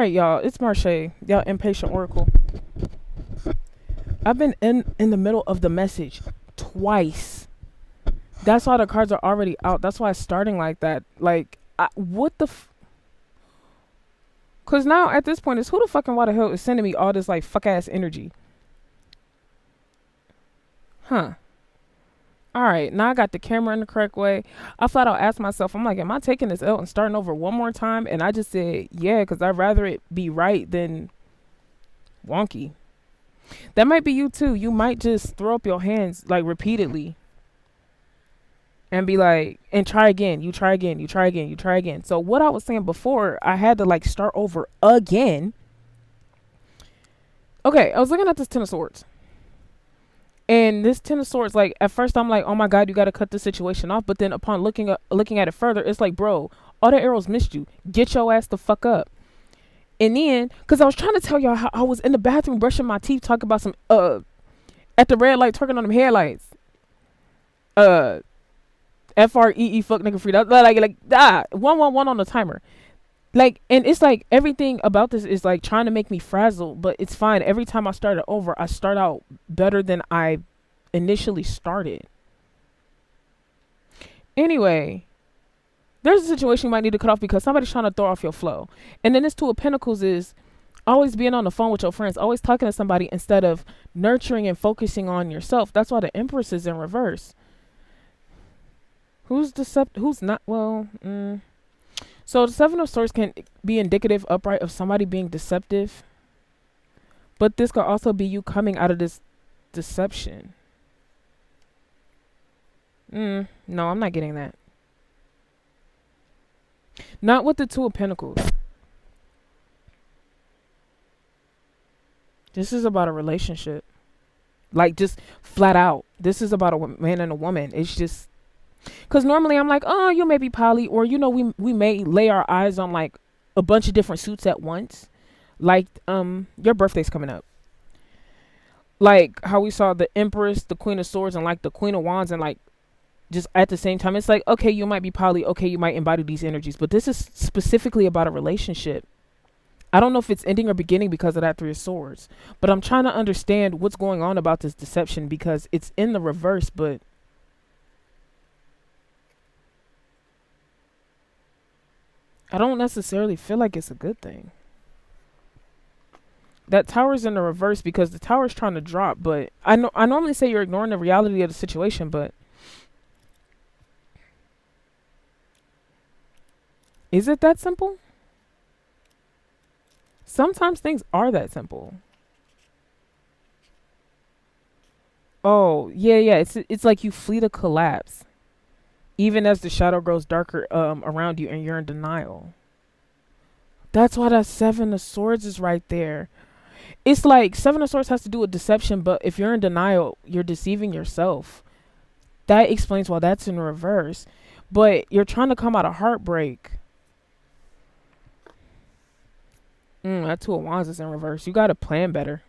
right, y'all. It's Marche, y'all impatient oracle. I've been in the middle of the message twice. That's why the cards are already out. That's why it's starting like that. Like, what the? Cause now at this point, it's who the fucking why the hell is sending me all this like fuck ass energy? Huh? All right, now I got the camera in the correct way. I flat out asked myself, I'm like, am I taking this out and starting over one more time? And I just said, yeah, because I'd rather it be right than wonky. That might be you too. You might just throw up your hands like repeatedly and be like, and try again. You try again. You try again. You try again. So what I was saying before, I had to like start over again. Okay, I was looking at this Ten of Swords. And this Ten of Swords, like at first I'm like, oh my god, you got to cut this situation off. But then upon looking at it further, it's like, bro, all the arrows missed you. Get your ass the fuck up. And then, cause I was trying to tell y'all how I was in the bathroom brushing my teeth, talking about some at the red light, twerking on them headlights. FREE fuck nigga free. Like 111 on the timer. Like, and it's like everything about this is like trying to make me frazzled, but it's fine. Every time I start it over, I start out better than I initially started. Anyway, there's a situation you might need to cut off because somebody's trying to throw off your flow. And then this Two of Pentacles is always being on the phone with your friends, always talking to somebody instead of nurturing and focusing on yourself. That's why the Empress is in reverse. Who's Who's not? Well, so the Seven of Swords can be indicative upright of somebody being deceptive, but this could also be you coming out of this deception. No, I'm not getting that. Not with the Two of Pentacles. This is about a relationship. Like, just flat out. This is about a man and a woman. It's just... Because normally I'm like, oh, you may be poly. Or, you know, we may lay our eyes on, like, a bunch of different suits at once. Like, your birthday's coming up. Like, how we saw the Empress, the Queen of Swords, and, like, the Queen of Wands, and, like, just at the same time. It's like, okay, you might be poly. Okay, you might embody these energies. But this is specifically about a relationship. I don't know if it's ending or beginning because of that Three of Swords. But I'm trying to understand what's going on about this deception because it's in the reverse, but I don't necessarily feel like it's a good thing. That Tower's in the reverse because the Tower's trying to drop, but I normally say you're ignoring the reality of the situation, but is it that simple? Sometimes things are that simple. Oh, yeah. It's like you flee the collapse. Even as the shadow grows darker around you and you're in denial. That's why that Seven of Swords is right there. It's like Seven of Swords has to do with deception, but if you're in denial, you're deceiving yourself. That explains why that's in reverse. But you're trying to come out of heartbreak. That Two of Wands is in reverse. You got to plan better.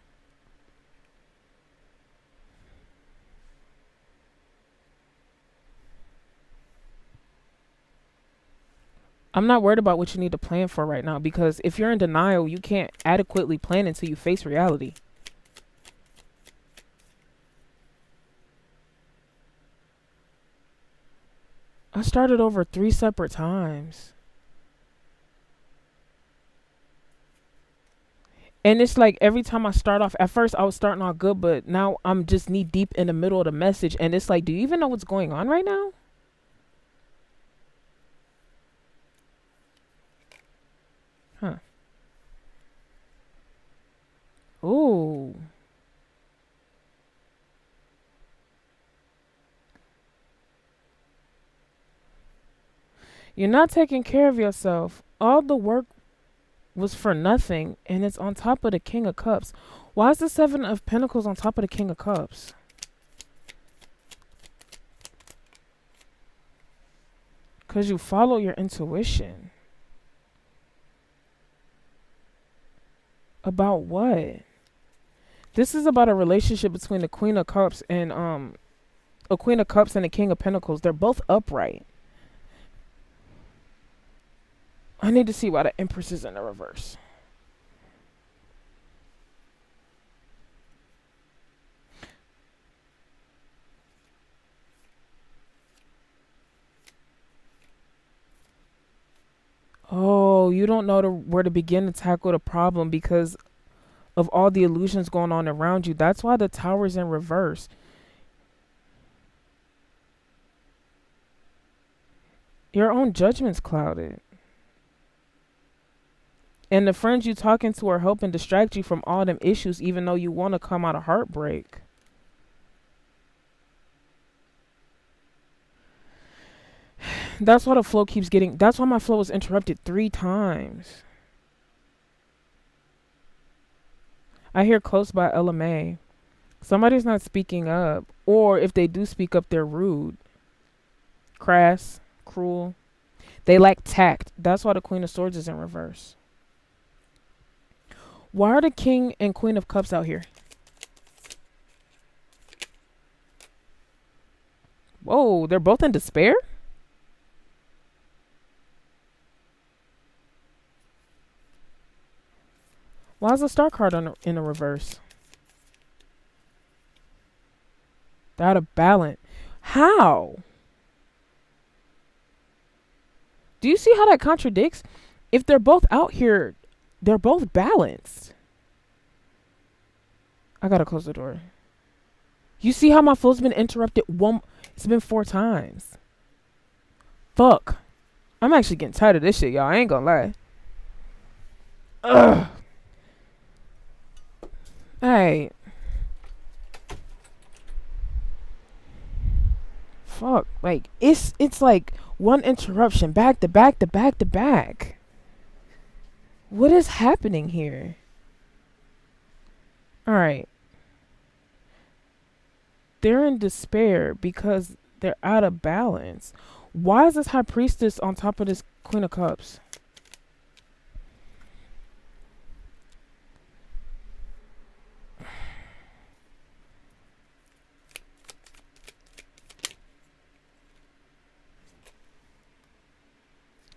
I'm not worried about what you need to plan for right now because if you're in denial, you can't adequately plan until you face reality. I started over 3 separate times. And it's like every time I start off, at first I was starting off good, but now I'm just knee deep in the middle of the message. And it's like, do you even know what's going on right now? Huh. Ooh. You're not taking care of yourself. All the work was for nothing, and it's on top of the King of Cups. Why is the Seven of Pentacles on top of the King of Cups? Because you follow your intuition. About what? This is about a relationship between the Queen of Cups and a Queen of Cups and a King of Pentacles. They're both upright. I need to see why the Empress is in the reverse. Oh, you don't know where to begin to tackle the problem because of all the illusions going on around you. That's why the tower's in reverse. Your own judgment's clouded. And the friends you talking to are helping distract you from all them issues even though you want to come out of heartbreak. That's why the flow keeps getting. That's why my flow was interrupted 3 times. I hear close by LMA. Somebody's not speaking up. Or if they do speak up, they're rude, crass, cruel. They lack tact. That's why the Queen of Swords is in reverse. Why are the King and Queen of Cups out here? Whoa, they're both in despair? Why is the Star card in a reverse? They're out of balance. How? Do you see how that contradicts? If they're both out here, they're both balanced. I gotta close the door. You see how my flow's been interrupted it's been 4 times. Fuck. I'm actually getting tired of this shit, y'all. I ain't gonna lie. Ugh. Hey. Fuck. Like it's like one interruption back to back to back to back. What is happening here? Alright. They're in despair because they're out of balance. Why is this High Priestess on top of this Queen of Cups?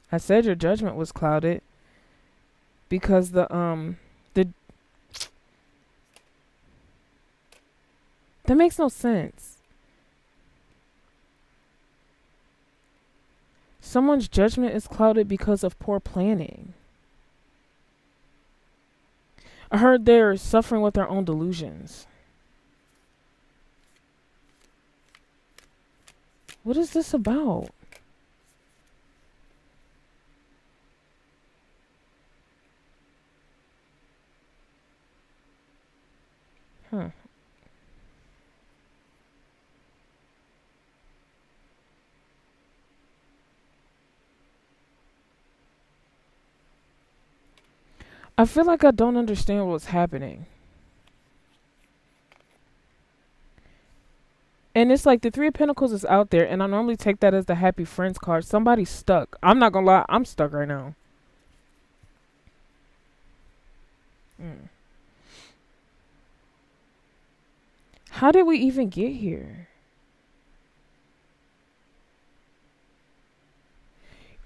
I said your judgment was clouded because the that makes no sense. Someone's judgment is clouded because of poor planning. I heard they're suffering with their own delusions. What is this about? Huh. I feel like I don't understand what's happening. And it's like the Three of Pentacles is out there, and I normally take that as the Happy Friends card. Somebody's stuck. I'm not gonna lie, I'm stuck right now. Mm. How did we even get here?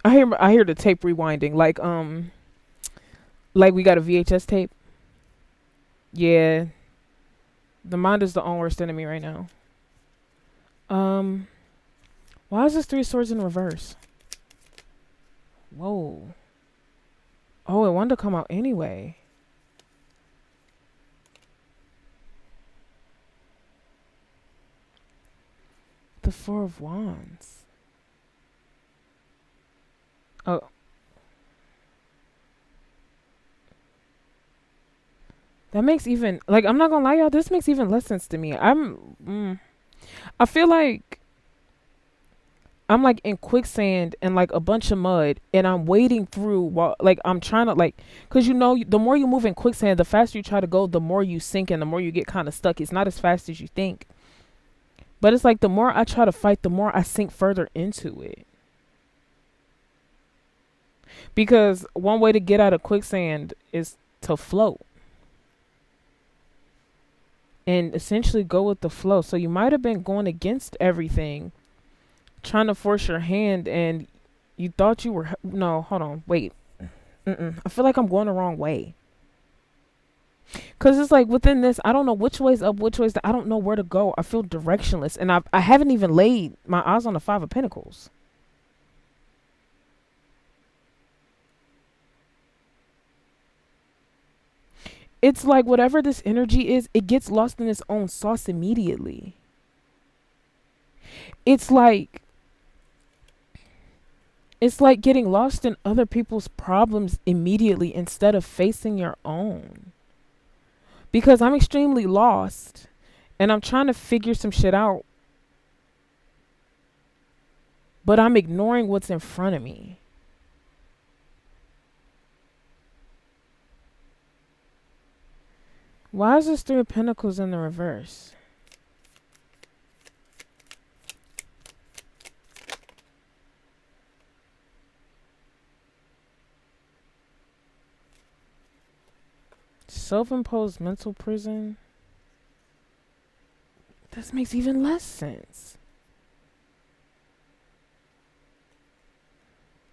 I hear the tape rewinding, like we got a VHS tape. Yeah, the mind is the own worst enemy right now. Um, why is this Three of Swords in reverse? Whoa. Oh, it wanted to come out anyway. The Four of Wands. Oh. That makes even, like, I'm not gonna lie, y'all, this makes even less sense to me. I feel like I'm like in quicksand and like a bunch of mud, and I'm wading through while like I'm trying to like, cause the more you move in quicksand, the faster you try to go, the more you sink and the more you get kind of stuck. It's not as fast as you think, but it's like the more I try to fight, the more I sink further into it. Because one way to get out of quicksand is to float and essentially go with the flow. So you might have been going against everything, trying to force your hand, and you thought you were. No, hold on, wait. I feel like I'm going the wrong way. Cause it's like within this, I don't know which way's up, which way's down. I don't know where to go. I feel directionless, and I haven't even laid my eyes on the Five of Pentacles. It's like whatever this energy is, it gets lost in its own sauce immediately. It's like getting lost in other people's problems immediately instead of facing your own. Because I'm extremely lost and I'm trying to figure some shit out, but I'm ignoring what's in front of me. Why is this Three of Pentacles in the reverse? Self-imposed mental prison. This makes even less sense.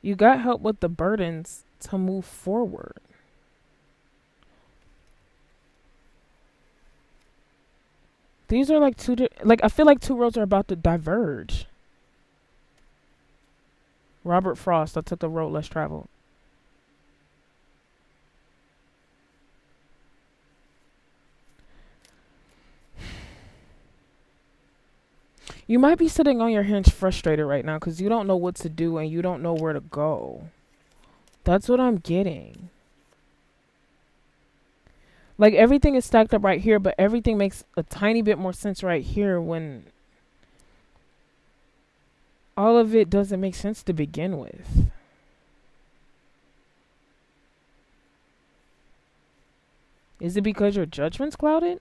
You got help with the burdens to move forward. These are like I feel like two roads are about to diverge. Robert Frost, I took the road less traveled. You might be sitting on your hands frustrated right now because you don't know what to do and you don't know where to go. That's what I'm getting. Like everything is stacked up right here, but everything makes a tiny bit more sense right here when all of it doesn't make sense to begin with. Is it because your judgment's clouded?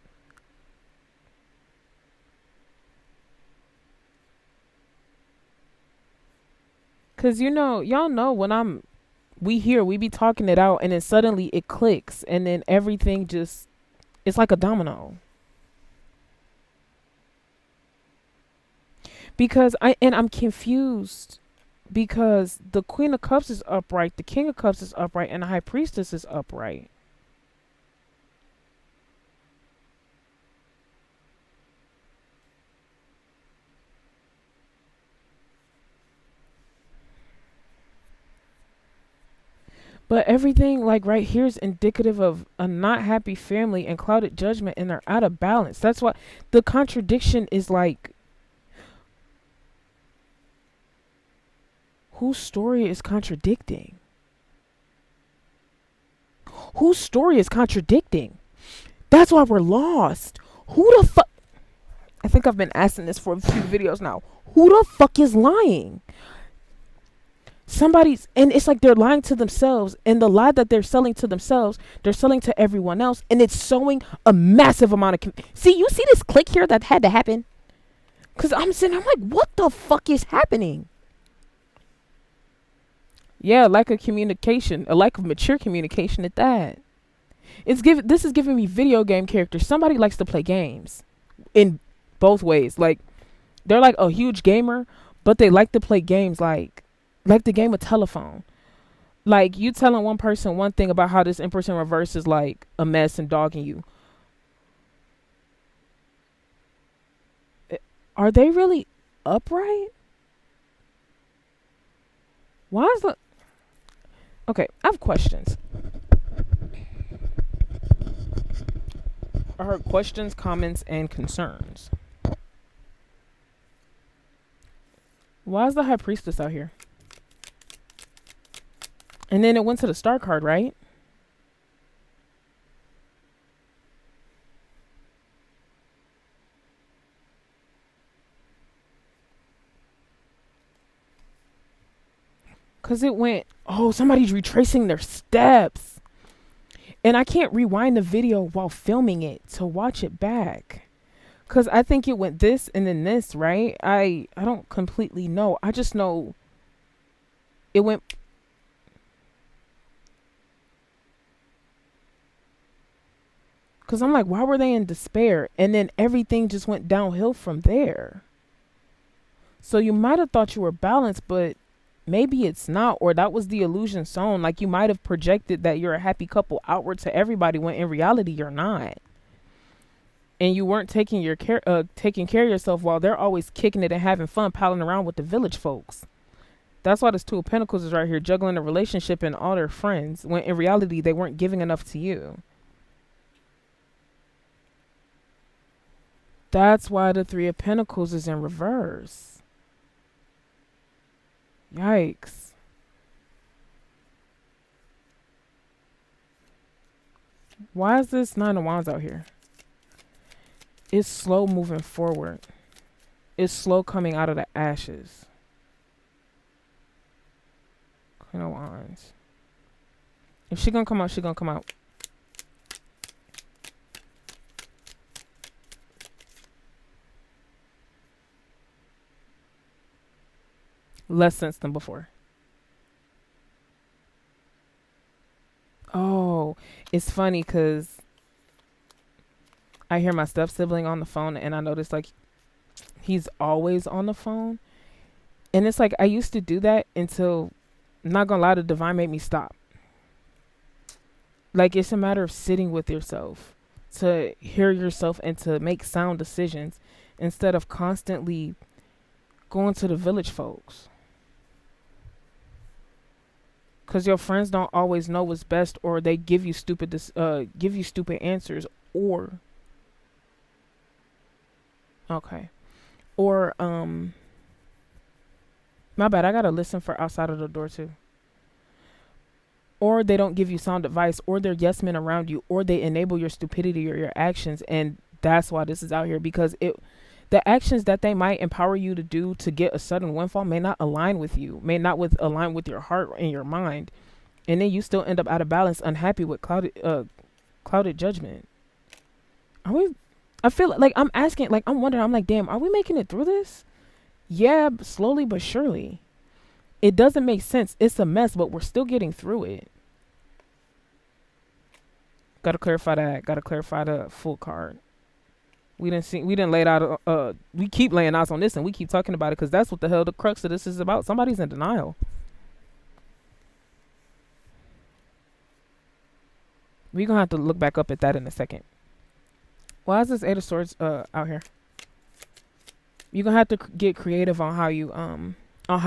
Cause y'all know when we be talking it out and then suddenly it clicks and then everything just, it's like a domino. Because I'm confused because the Queen of Cups is upright, the King of Cups is upright, and the High Priestess is upright. But everything like right here is indicative of a not happy family and clouded judgment and they're out of balance. That's why the contradiction is like, whose story is contradicting? Whose story is contradicting? That's why we're lost. Who the fuck? I think I've been asking this for a few videos now. Who the fuck is lying? And it's like they're lying to themselves, and the lie that they're selling to themselves, they're selling to everyone else, and it's sowing a massive amount of see, you see this click here that had to happen? Because I'm like, what the fuck is happening? Yeah, lack of communication, a lack of mature communication at that. This is giving me video game characters. Somebody likes to play games in both ways. Like, they're like a huge gamer, but they like to play games like the game of telephone. Like, you telling one person one thing about how this Empress in reverse is like a mess and dogging you. Are they really upright? Why is the... Okay, I have questions. I heard questions, comments, and concerns. Why is the High Priestess out here? And then it went to the Star card, right? Because it went, oh, somebody's retracing their steps. And I can't rewind the video while filming it to watch it back. Because I think it went this and then this, right? I don't completely know. I just know it went... Because I'm like, why were they in despair? And then everything just went downhill from there. So you might have thought you were balanced, but maybe it's not. Or that was the illusion sown. Like, you might have projected that you're a happy couple outward to everybody when in reality you're not. And you weren't taking care of yourself while they're always kicking it and having fun, palling around with the village folks. That's why this Two of Pentacles is right here, juggling a relationship and all their friends, when in reality they weren't giving enough to you. That's why the Three of Pentacles is in reverse. Yikes. Why is this Nine of Wands out here? It's slow moving forward. It's slow coming out of the ashes. Queen of Wands. If she gonna come out, she gonna come out. Less sense than before. Oh, it's funny because I hear my step sibling on the phone and I notice like he's always on the phone. And it's like I used to do that until, not gonna lie, the divine made me stop. Like it's a matter of sitting with yourself to hear yourself and to make sound decisions instead of constantly going to the village folks. Cause your friends don't always know what's best, or they give you stupid answers, or okay, or my bad. I gotta listen for outside of the door too. Or they don't give you sound advice, or they're yes men around you, or they enable your stupidity or your actions, and that's why this is out here. Because the actions that they might empower you to do to get a sudden windfall may not align with you, may not align with your heart and your mind, and then you still end up out of balance, unhappy with clouded judgment. Are we? I feel like I'm asking, like I'm wondering, I'm like, damn, are we making it through this? Yeah, slowly but surely. It doesn't make sense. It's a mess, but we're still getting through it. Gotta clarify that. Gotta clarify the full card. We didn't lay it out. We keep laying eyes on this, and we keep talking about it because that's what the hell the crux of this is about. Somebody's in denial. We're gonna have to look back up at that in a second. Why is this Eight of Swords out here? You're gonna have to get creative on how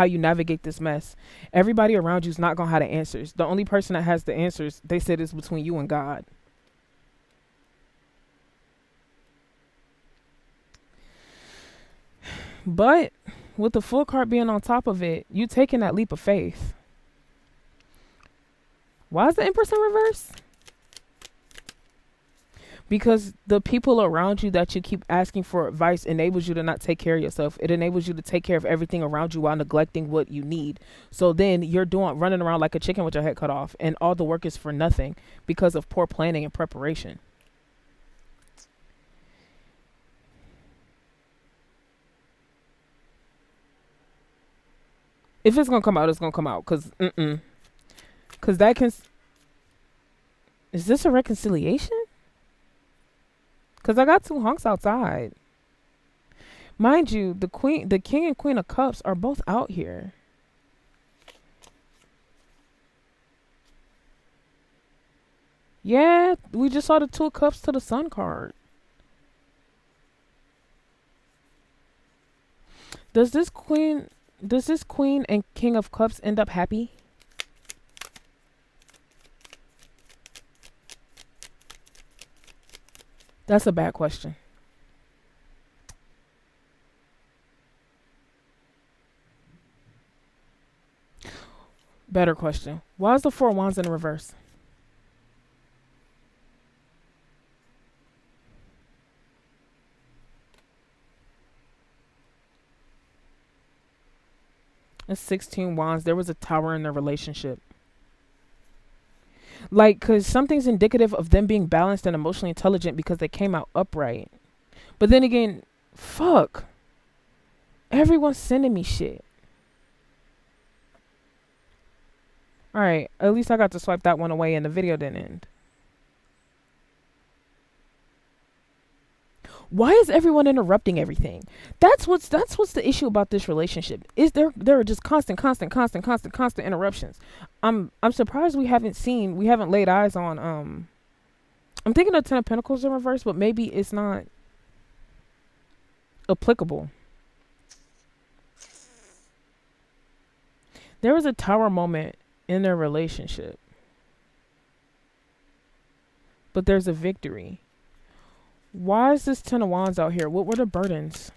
you navigate this mess. Everybody around you is not gonna have the answers. The only person that has the answers, they said, is between you and God. But with the full card being on top of it, you taking that leap of faith. Why is the Empress in reverse? Because the people around you that you keep asking for advice enables you to not take care of yourself. It enables you to take care of everything around you while neglecting what you need. So then you're running around like a chicken with your head cut off, and all the work is for nothing because of poor planning and preparation. If it's gonna come out, it's gonna come out. Cause that can. Is this a reconciliation? Cause I got two hunks outside. Mind you, the king and queen of cups are both out here. Yeah, we just saw the two of cups to the sun card. Does this queen and king of cups end up happy? That's a bad question. Better question. Why is the Four of Wands in reverse? It's 16 Wands. There was a tower in their relationship. Like, because something's indicative of them being balanced and emotionally intelligent because they came out upright. But then again, fuck. Everyone's sending me shit. Alright, at least I got to swipe that one away and the video didn't end. Why is everyone interrupting everything? That's what's the issue about this relationship. Is there are just constant interruptions. I'm surprised we haven't laid eyes on I'm thinking of Ten of Pentacles in reverse, but maybe it's not applicable. There was a tower moment in their relationship, but there's a victory. Why is this Ten of Wands out here? What were the burdens?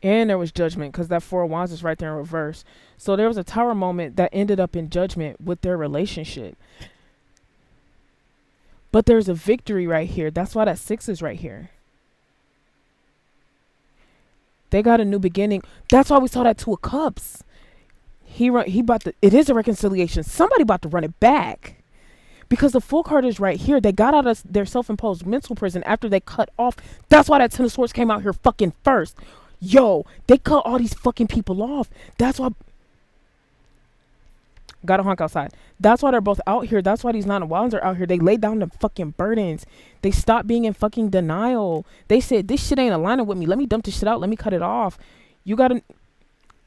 And there was Judgment because that Four of Wands is right there in reverse. So there was a Tower moment that ended up in Judgment with their relationship. But there's a victory right here. That's why that 6 is right here. They got a new beginning. That's why we saw that Two of Cups. He about to. It is a reconciliation. Somebody about to run it back. Because the Fool card is right here. They got out of their self-imposed mental prison after they cut off. That's why that Ten of Swords came out here fucking first. Yo, they cut all these fucking people off. That's why. Gotta honk outside. That's why they're both out here. That's why these Nine of Wands are out here. They laid down the fucking burdens. They stopped being in fucking denial. They said, this shit ain't aligning with me. Let me dump this shit out. Let me cut it off. You gotta.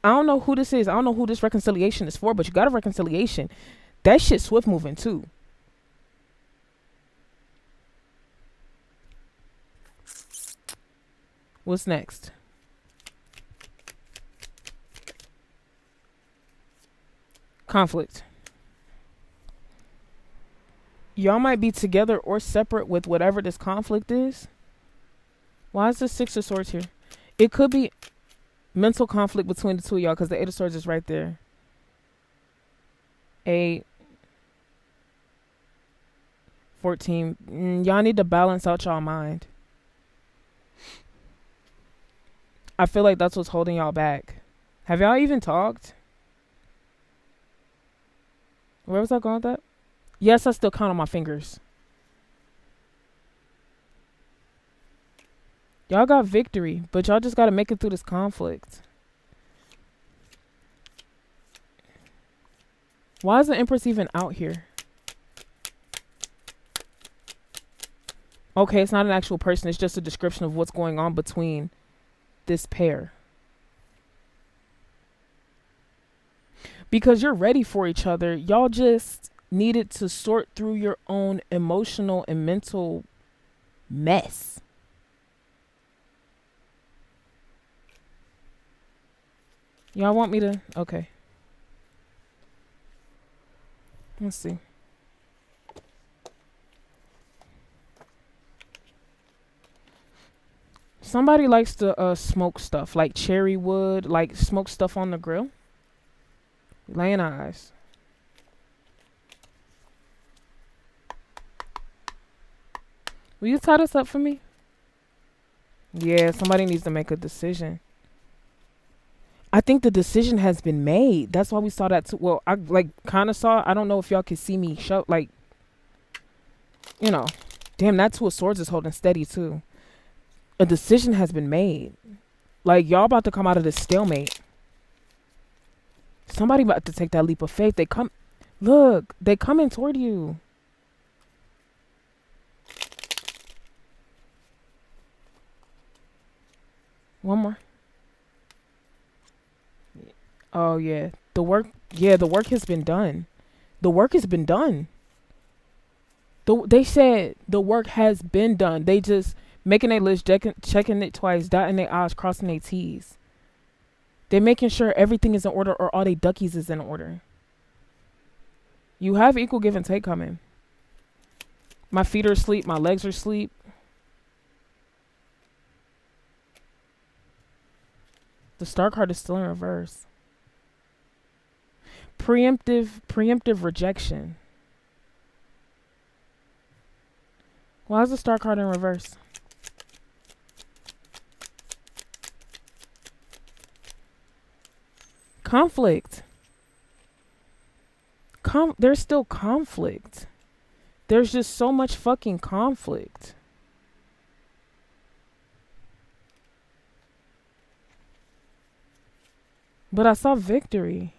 I don't know who this is. I don't know who this reconciliation is for, but you got a reconciliation. That shit swift moving too. What's next? Conflict. Y'all might be together or separate with whatever this conflict is. Why is the Six of Swords here? It could be mental conflict between the two of y'all because the Eight of Swords is right there. 8, 14. Y'all need to balance out y'all mind. I feel like that's what's holding y'all back. Have y'all even talked? Where was I going with that? Yes, I still count on my fingers. Y'all got victory, but y'all just got to make it through this conflict. Why is the Empress even out here? Okay, it's not an actual person. It's just a description of what's going on between this pair. Because you're ready for each other. Y'all just needed to sort through your own emotional and mental mess. Y'all want me to? Okay. Let's see. Somebody likes to smoke stuff like cherry wood, like smoke stuff on the grill. Laying eyes. Will you tie this up for me? Yeah, somebody needs to make a decision. I think the decision has been made. That's why we saw that too. Well, I like kind of saw. I don't know if y'all can see me show. Like, you know, damn, that Two of Swords is holding steady too. A decision has been made. Like, y'all about to come out of this stalemate. Somebody about to take that leap of faith. They come. Look, they coming toward you. One more. Oh, yeah. The work. Yeah, the work has been done. The work has been done. They said the work has been done. They just making a list, checking it twice, dotting their I's, crossing their T's. They're making sure everything is in order or all they duckies is in order. You have equal give and take coming. My feet are asleep. My legs are asleep. The Star card is still in reverse. Preemptive rejection. Why is the Star card in reverse? Conflict. There's still conflict. There's just so much fucking conflict. But I saw victory.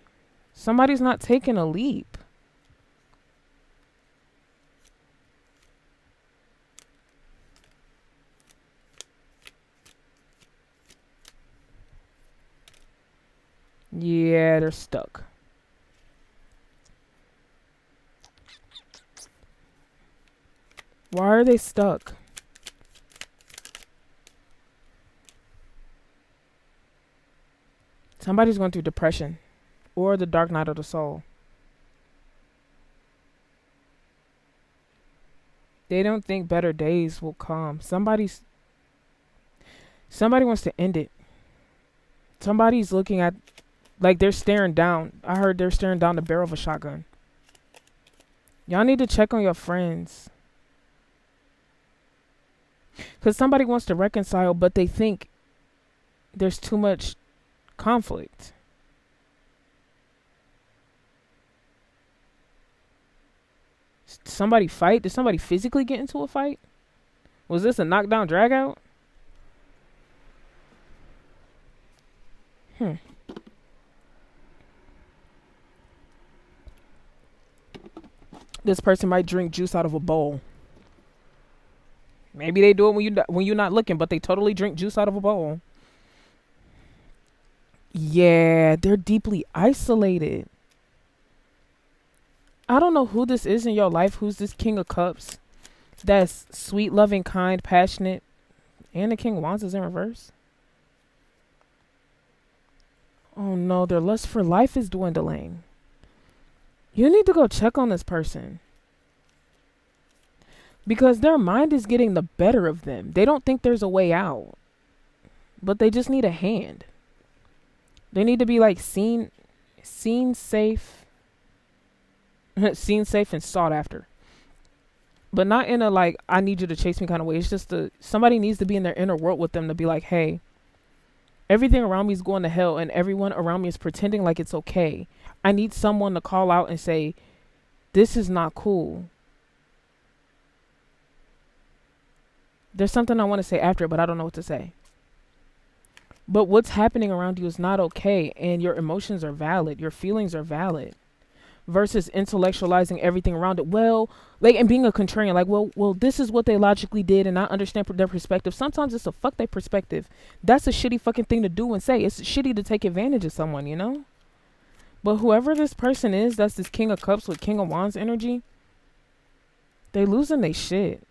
Somebody's not taking a leap. Yeah, they're stuck. Why are they stuck? Somebody's going through depression or the dark night of the soul. They don't think better days will come. Somebody wants to end it. Somebody's looking at, like, they're staring down. I heard they're staring down the barrel of a shotgun. Y'all need to check on your friends. Because somebody wants to reconcile, but they think there's too much conflict. Somebody fight? Did somebody physically get into a fight? Was this a knockdown drag out? Hmm. This person might drink juice out of a bowl. Maybe they do it when you're not looking, but they totally drink juice out of a bowl. Yeah, they're deeply isolated. I don't know who this is in your life. Who's this King of Cups? That's sweet, loving, kind, passionate, and the King of Wands is in reverse. Oh no, their lust for life is dwindling. You need to go check on this person. Because their mind is getting the better of them. They don't think there's a way out. But they just need a hand. They need to be like seen safe. Seen safe and sought after. But not in a like, I need you to chase me kind of way. It's just somebody needs to be in their inner world with them to be like, hey, everything around me is going to hell and everyone around me is pretending like it's okay. I need someone to call out and say, this is not cool. There's something I want to say after it, but I don't know what to say. But what's happening around you is not okay, and your emotions are valid. Your feelings are valid. Versus intellectualizing everything around it. Well, like, and being a contrarian, like, well, this is what they logically did, and I understand their perspective. Sometimes it's a fuck their perspective. That's a shitty fucking thing to do and say. It's shitty to take advantage of someone, you know? But whoever this person is, that's this King of Cups with King of Wands energy, they losing their shit.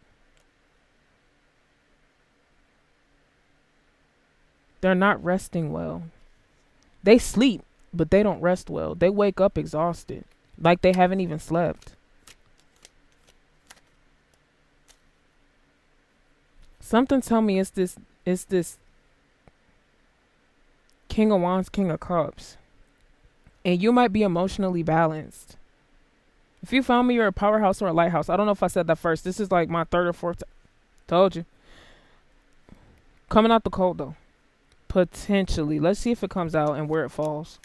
They're not resting well. They sleep, but they don't rest well. They wake up exhausted, like they haven't even slept. Something tell me it's this King of Wands, King of Cups. And you might be emotionally balanced. If you found me, you're a powerhouse or a lighthouse. I don't know if I said that first. This is like my third or fourth. Told you. Coming out the cold though. Potentially. Let's see if it comes out and where it falls.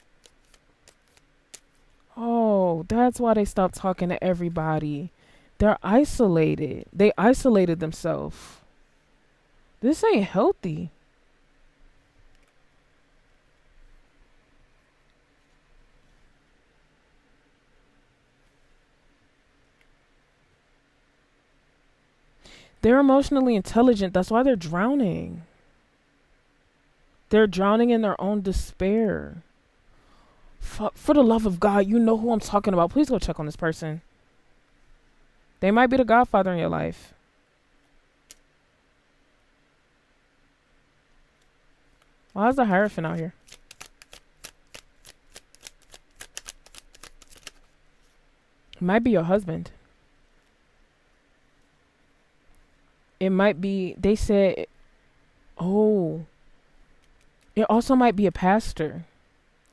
Oh, that's why they stopped talking to everybody. They're isolated. They isolated themselves. This ain't healthy. They're emotionally intelligent. That's why they're drowning. They're drowning in their own despair. For the love of God, you know who I'm talking about. Please go check on this person. They might be the godfather in your life. Why is the Hierophant out here? It might be your husband. It might be, they said, oh, it also might be a pastor.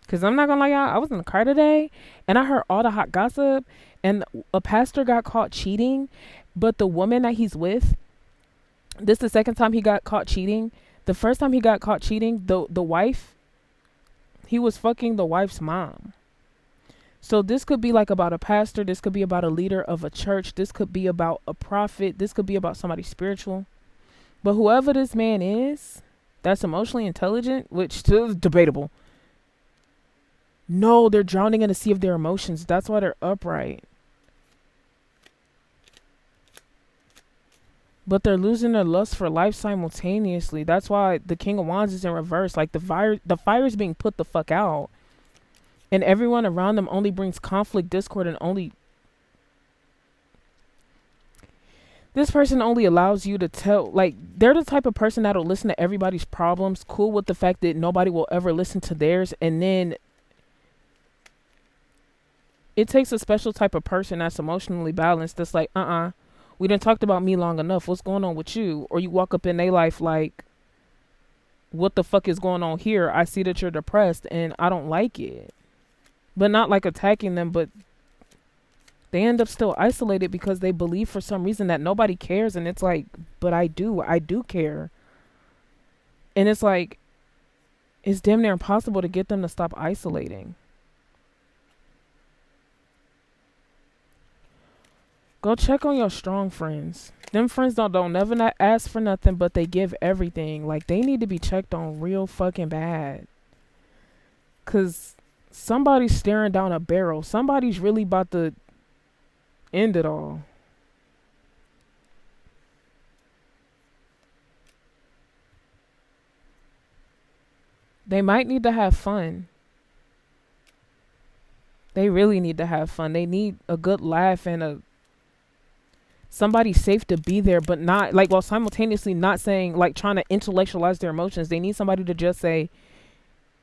Because I'm not going to lie, y'all, I was in the car today and I heard all the hot gossip, and a pastor got caught cheating, but the woman that he's with, this is the second time he got caught cheating. The first time he got caught cheating, the wife, he was fucking the wife's mom. So this could be like about a pastor. This could be about a leader of a church. This could be about a prophet. This could be about somebody spiritual. But whoever this man is, that's emotionally intelligent, which still is debatable. No, they're drowning in a sea of their emotions. That's why they're upright. But they're losing their lust for life simultaneously. That's why the King of Wands is in reverse. Like the fire is being put the fuck out. And everyone around them only brings conflict, discord, and only... This person only allows you to tell... Like, they're the type of person that'll listen to everybody's problems, cool with the fact that nobody will ever listen to theirs, and then... It takes a special type of person that's emotionally balanced that's like, We done talked about me long enough. What's going on with you? Or you walk up in their life like, what the fuck is going on here? I see that you're depressed and I don't like it. But not like attacking them, but they end up still isolated because they believe for some reason that nobody cares. And it's like, but I do care. And it's like, it's damn near impossible to get them to stop isolating. Go check on your strong friends. Them friends don't never not ask for nothing, but they give everything. Like, they need to be checked on real fucking bad. Cause somebody's staring down a barrel. Somebody's really about to end it all. They might need to have fun. They really need to have fun. They need a good laugh and a somebody safe to be there, but not like while simultaneously not saying like trying to intellectualize their emotions. They need somebody to just say,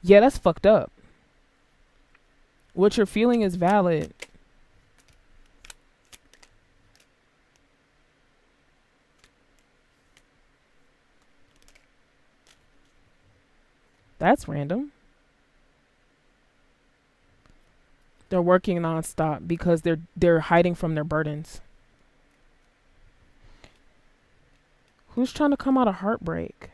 yeah, that's fucked up. What you're feeling is valid. That's random. They're working nonstop because they're hiding from their burdens. Who's trying to come out of heartbreak?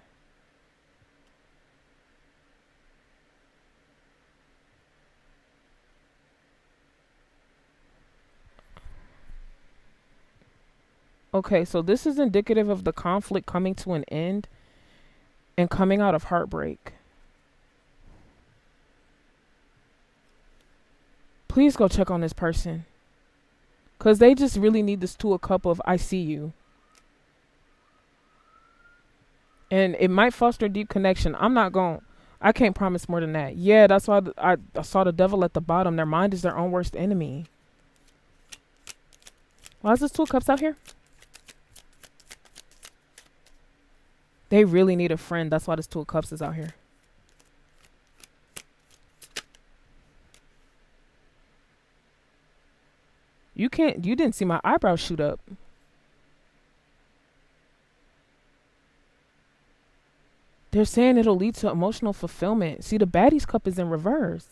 Okay, so this is indicative of the conflict coming to an end and coming out of heartbreak. Please go check on this person. Because they just really need this Two of Cups of I see you. And it might foster a deep connection. I can't promise more than that. Yeah, that's why I saw the devil at the bottom. Their mind is their own worst enemy. Why is this Two of Cups out here? They really need a friend. That's why this Two of Cups is out here. You didn't see my eyebrows shoot up. They're saying it'll lead to emotional fulfillment. See, the baddie's cup is in reverse.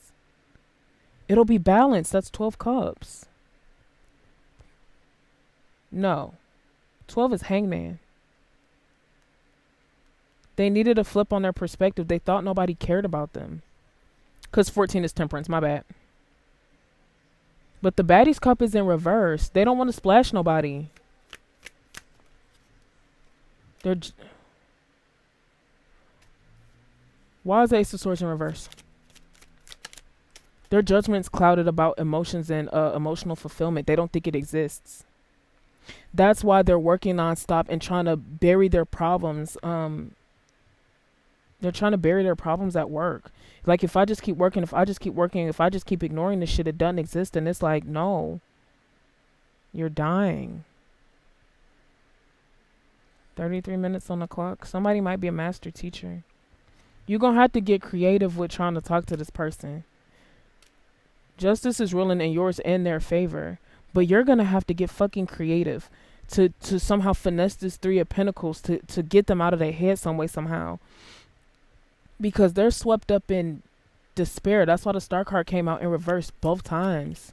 It'll be balanced. That's 12 cups. No. 12 is hangman. They needed a flip on their perspective. They thought nobody cared about them. Because 14 is temperance. My bad. But the baddie's cup is in reverse. They don't want to splash nobody. Why is the Ace of Swords in reverse? Their judgment's clouded about emotions and emotional fulfillment. They don't think it exists. That's why they're working nonstop and trying to bury their problems. They're trying to bury their problems at work. Like, if I just keep working, if I just keep ignoring this shit, it doesn't exist. And it's like, no. You're dying. 33 minutes on the clock. Somebody might be a master teacher. You're going to have to get creative with trying to talk to this person. Justice is ruling in yours and their favor. But you're going to have to get fucking creative to somehow finesse this Three of Pentacles to get them out of their head some way, somehow. Because they're swept up in despair. That's why the Star card came out in reverse both times.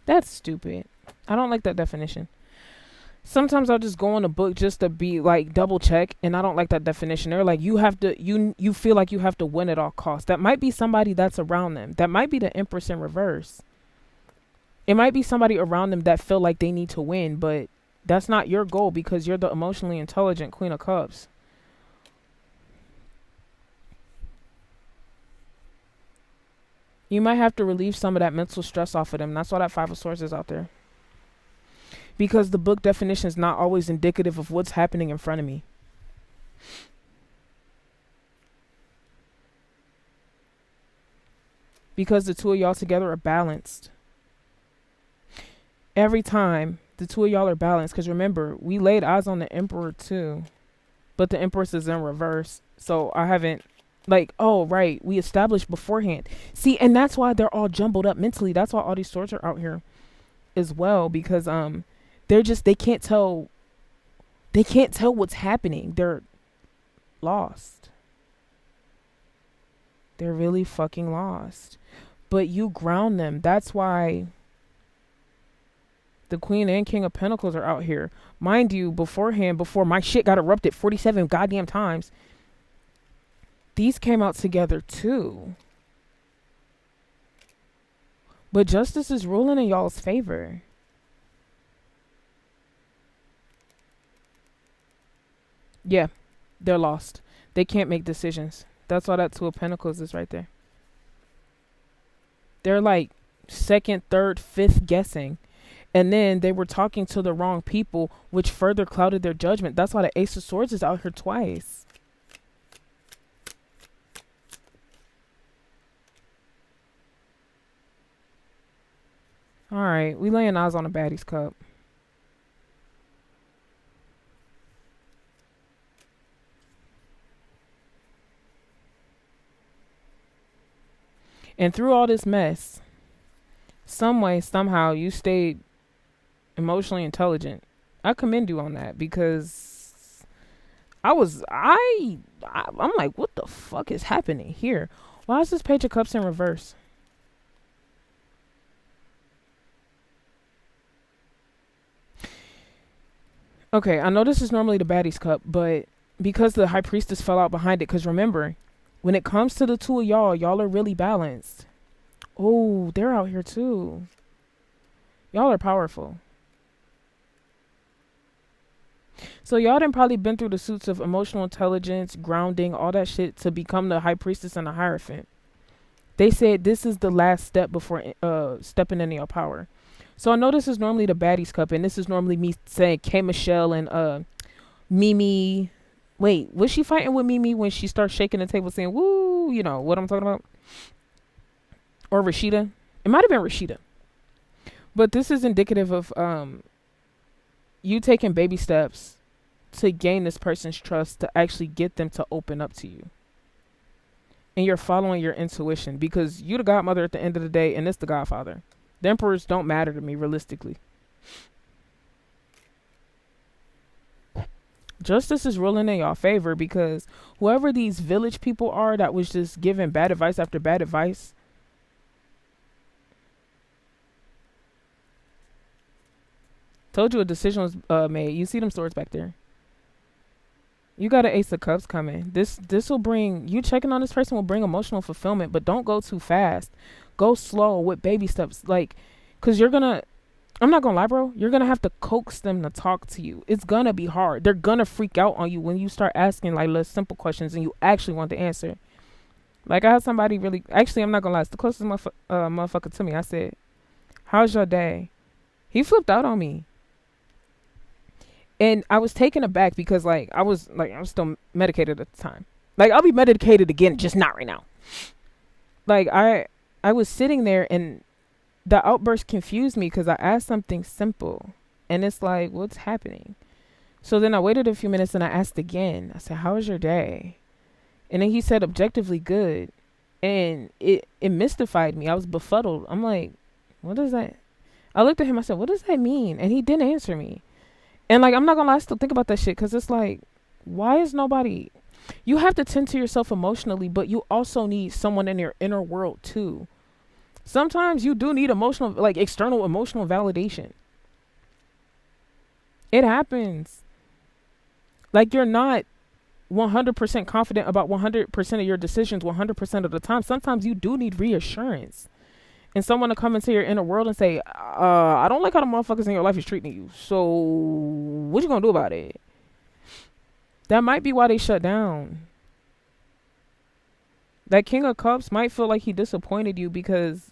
That's stupid. I don't like that definition. Sometimes I'll just go on a book just to be like double check, and I don't like that definition. They're like, you feel like you have to win at all costs. That might be somebody that's around them. That might be the Empress in reverse. It might be somebody around them that feel like they need to win, but that's not your goal because you're the emotionally intelligent Queen of Cups. You might have to relieve some of that mental stress off of them. That's why that Five of Swords is out there. Because the book definition is not always indicative of what's happening in front of me. Because the two of y'all together are balanced. Every time the two of y'all are balanced, because remember, we laid eyes on the Emperor too, but the Empress is in reverse. So I haven't, like, oh, right, we established beforehand. See, and that's why they're all jumbled up mentally. That's why all these swords are out here as well, because they're just, they can't tell what's happening. They're lost. They're really fucking lost. But you ground them. That's why the Queen and King of Pentacles are out here. Mind you, beforehand, before my shit got erupted 47 goddamn times, these came out together too. But justice is ruling in y'all's favor. Yeah, they're lost. They can't make decisions. That's why that Two of Pentacles is right there. They're like second, third, fifth guessing. And then they were talking to the wrong people, which further clouded their judgment. That's why the Ace of Swords is out here twice. Alright, we laying eyes on a baddie's cup. And through all this mess, some way, somehow, you stayed emotionally intelligent. I commend you on that, because I'm like, what the fuck is happening here? Why is this Page of Cups in reverse? Okay, I know this is normally the baddie's cup, but because the High Priestess fell out behind it, because remember, when it comes to the two of y'all are really balanced. Oh, they're out here too. Y'all are powerful. So y'all done probably been through the suits of emotional intelligence, grounding, all that shit to become the High Priestess and the Hierophant. They said this is the last step before stepping into your power. So I know this is normally the baddie's cup, and this is normally me saying K. Michelle and Mimi. Wait, was she fighting with Mimi when she starts shaking the table saying, woo, you know what I'm talking about? Or Rashida? It might have been Rashida. But this is indicative of you taking baby steps to gain this person's trust, to actually get them to open up to you. And you're following your intuition, because you're the godmother at the end of the day, and it's the godfather. The emperors don't matter to me realistically. Justice is ruling in y'all favor, because whoever these village people are that was just giving bad advice after bad advice, told you a decision was made. You see them swords back there. You got an Ace of Cups coming. This will bring, you checking on this person will bring emotional fulfillment, but don't go too fast. Go slow with baby steps. Like, because you're going to, I'm not going to lie, bro. You're going to have to coax them to talk to you. It's going to be hard. They're going to freak out on you when you start asking like less simple questions and you actually want the answer. Like, I had somebody really, actually, I'm not going to lie. It's the closest motherfucker to me. I said, how's your day? He flipped out on me. And I was taken aback because I was still medicated at the time. Like, I'll be medicated again, just not right now. Like, I was sitting there and the outburst confused me because I asked something simple. And it's like, what's happening? So then I waited a few minutes and I asked again. I said, how was your day? And then he said, objectively good. And it mystified me. I was befuddled. I'm like, what is that? I looked at him. I said, what does that mean? And he didn't answer me. And like, I'm not gonna lie, I still think about that shit, because it's like, why is nobody, you have to tend to yourself emotionally, but you also need someone in your inner world too. Sometimes you do need emotional, like external emotional validation. It happens. Like, you're not 100% confident about 100% of your decisions 100% of the time. Sometimes you do need reassurance. And someone to come into your inner world and say, I don't like how the motherfuckers in your life is treating you. So what you gonna do about it? That might be why they shut down. That King of Cups might feel like he disappointed you because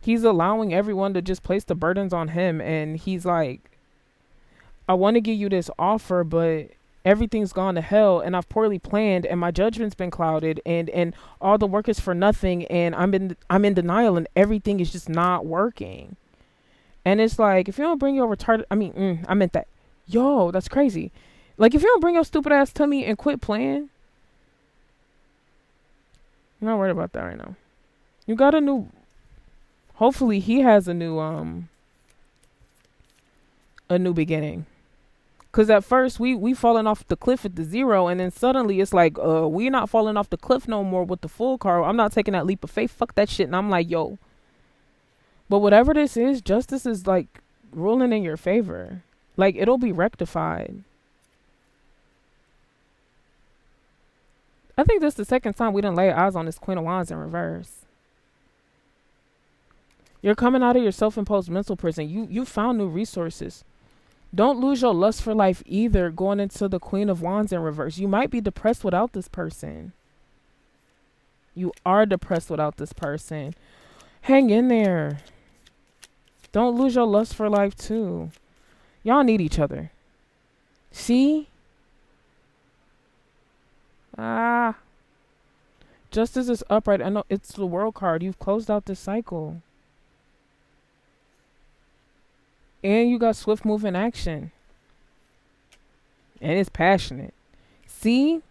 he's allowing everyone to just place the burdens on him. And he's like, I want to give you this offer, but everything's gone to hell and I've poorly planned and my judgment's been clouded and all the work is for nothing and I'm in denial and everything is just not working. And it's like, if you don't bring your retarded, I meant that. Yo, that's crazy. Like, if you don't bring your stupid ass to me and quit playing, I'm not worried about that right now. You got a new, hopefully he has a new beginning. Cause at first we falling off the cliff at the zero, and then suddenly it's like, we're not falling off the cliff no more with the full car. I'm not taking that leap of faith. Fuck that shit. And I'm like, yo. But whatever this is, justice is like ruling in your favor. Like, it'll be rectified. I think this is the second time we done lay eyes on this Queen of Wands in reverse. You're coming out of your self-imposed mental prison. You found new resources. Don't lose your lust for life either going into the Queen of Wands in reverse. You might be depressed without this person. You are depressed without this person. Hang in there. Don't lose your lust for life too. Y'all need each other. See? Justice is upright. I know it's the World card. You've closed out this cycle. And you got swift moving action. And it's passionate. See?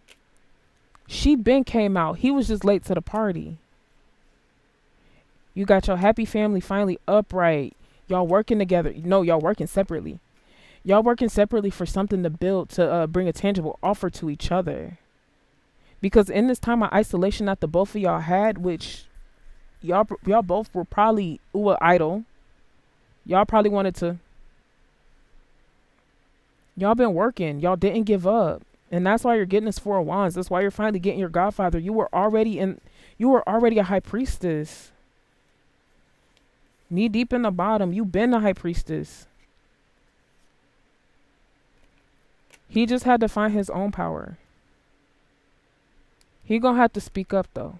She been came out. He was just late to the party. You got your happy family finally upright. Y'all working together. No, y'all working separately. Y'all working separately for something to build, to bring a tangible offer to each other. Because in this time of isolation that the both of y'all had, which y'all both were probably idle. Y'all probably wanted to. Y'all been working. Y'all didn't give up. And that's why you're getting this Four of Wands. That's why you're finally getting your Godfather. You were already a high priestess. Knee deep in the bottom. You been a high priestess. He just had to find his own power. He gonna have to speak up though.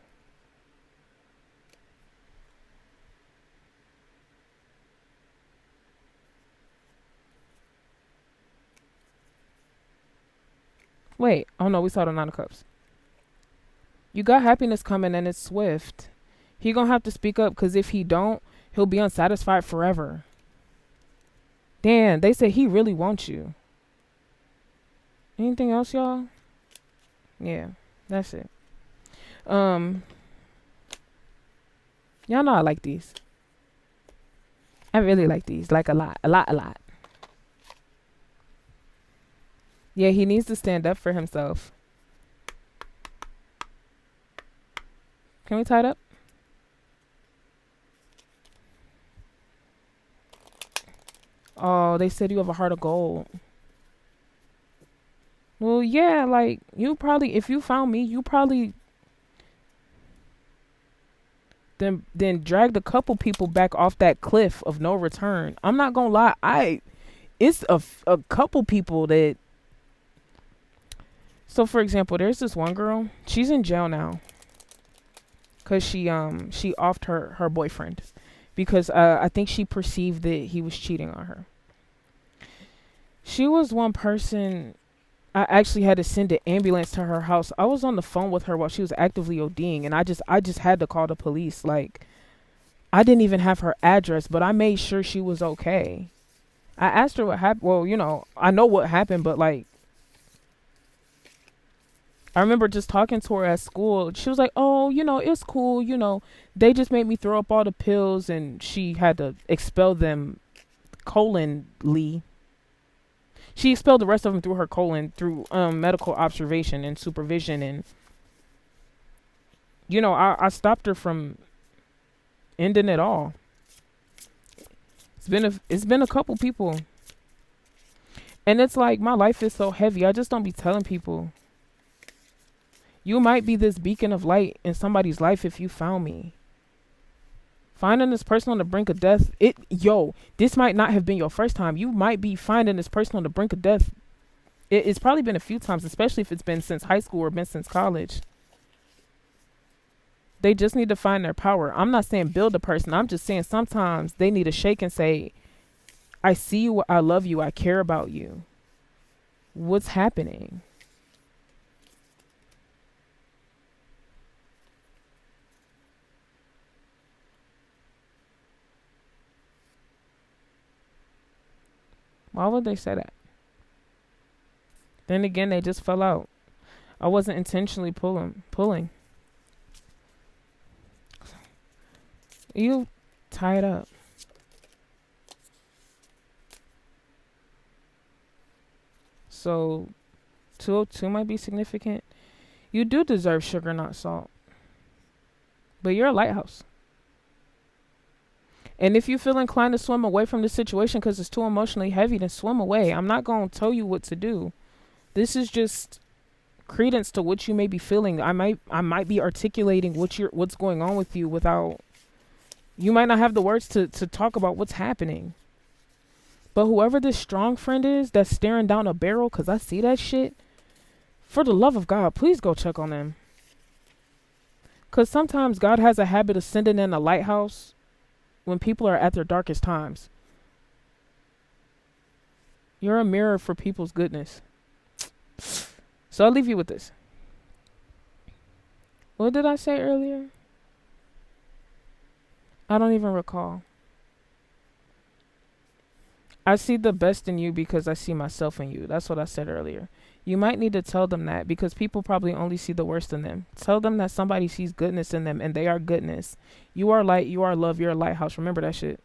Wait, oh no, we saw the Nine of Cups. You got happiness coming and it's swift. He gonna have to speak up because if he don't, he'll be unsatisfied forever. Damn, they say he really wants you. Anything else, y'all? Yeah, that's it. Y'all know I like these. I really like these, like a lot. Yeah, he needs to stand up for himself. Can we tie it up? Oh, they said you have a heart of gold. Well, yeah, like, you probably, if you found me, you probably then dragged a couple people back off that cliff of no return. I'm not gonna lie, it's a couple people that. So for example, there's this one girl. She's in jail now because she offed her boyfriend because I think she perceived that he was cheating on her. She was one person. I actually had to send an ambulance to her house. I was on the phone with her while she was actively ODing, and I just had to call the police. Like, I didn't even have her address, but I made sure she was okay. I asked her what happened. Well, I know what happened, but like, I remember just talking to her at school. She was like, oh, it's cool. They just made me throw up all the pills and she had to expel them colonly. She expelled the rest of them through her colon through medical observation and supervision. And, I stopped her from ending it all. It's been a couple people. And it's like, my life is so heavy. I just don't be telling people. You might be this beacon of light in somebody's life if you found me. Finding this person on the brink of death, this might not have been your first time. You might be finding this person on the brink of death. It's probably been a few times, especially if it's been since high school or been since college. They just need to find their power. I'm not saying build a person. I'm just saying sometimes they need to shake and say, I see you, I love you, I care about you. What's happening? Why would they say that? Then again, they just fell out. I wasn't intentionally pulling. You tied up. So 202 might be significant. You do deserve sugar, not salt. But you're a lighthouse. And if you feel inclined to swim away from the situation because it's too emotionally heavy, then swim away. I'm not going to tell you what to do. This is just credence to what you may be feeling. I might be articulating what's going on with you without, you might not have the words to talk about what's happening. But whoever this strong friend is that's staring down a barrel, because I see that shit, for the love of God, please go check on them. Because sometimes God has a habit of sending in a lighthouse when people are at their darkest times. You're a mirror for people's goodness. So I'll leave you with this. What did I say earlier? I don't even recall. I see the best in you because I see myself in you. That's what I said earlier. You might need to tell them that because people probably only see the worst in them. Tell them that somebody sees goodness in them and they are goodness. You are light, you are love, you're a lighthouse. Remember that shit.